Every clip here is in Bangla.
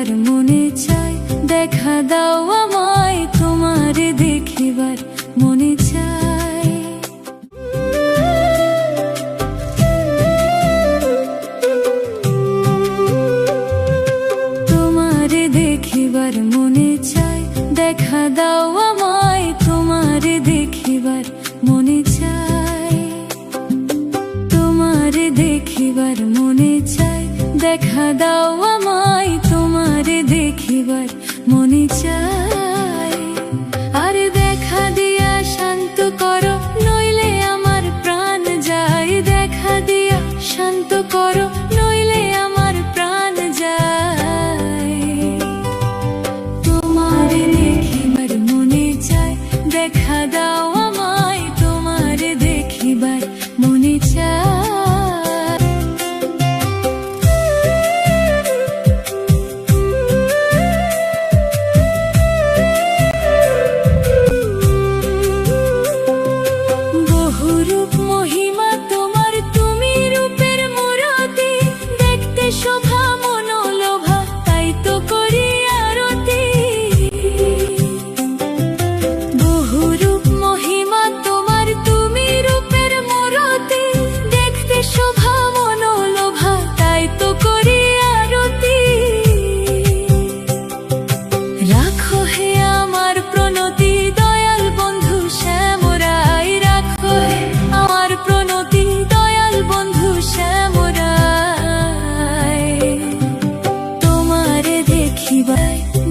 দেখিবার মনে চায়, দেখা দাও আমায় তোমারে দেখিবার মনে চায়। তোমারে দেখিবার মনে চায়, দেখা দাও আমায় তোমারে দেখিবার মনে চায়। তোমারে দেখিবার মনে চায়, দেখা দাও আমায় তোমারে দেখিবার মনে চায়। আর দেখা দিয়া শান্ত করো, নইলে আমার প্রাণ যায়। দেখা দিয়া শান্ত করো, নইলে আমার প্রাণ যায়। তোমারে দেখিবার মনে চায়, দেখা দাও আমায় তোমারে দেখিবার মনে চায়।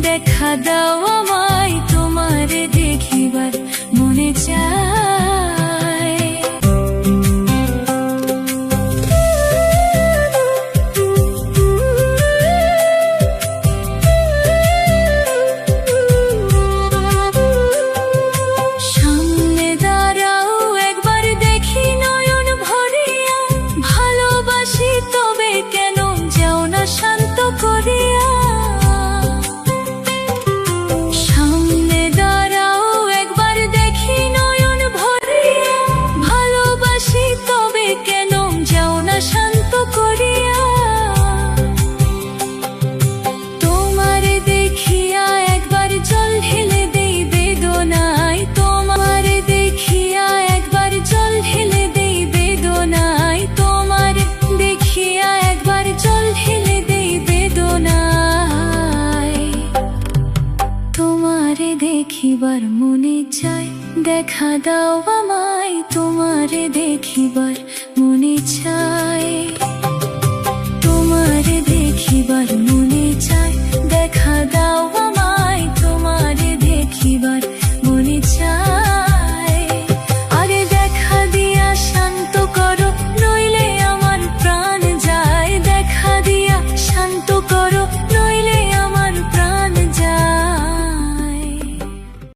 দেখা দাও আমায় তোমারে দেখিবার মনে চায়। সামনে দাঁড়াও একবার দেখি নয়ন ভরিয়া, ভালোবাসি তবে কেন যাও না শান্ত করিয়া। দেখিবার মনে চায়, দেখা দাও আমায় তোমারে দেখিবার মনে চায়। তোমারে দেখিবার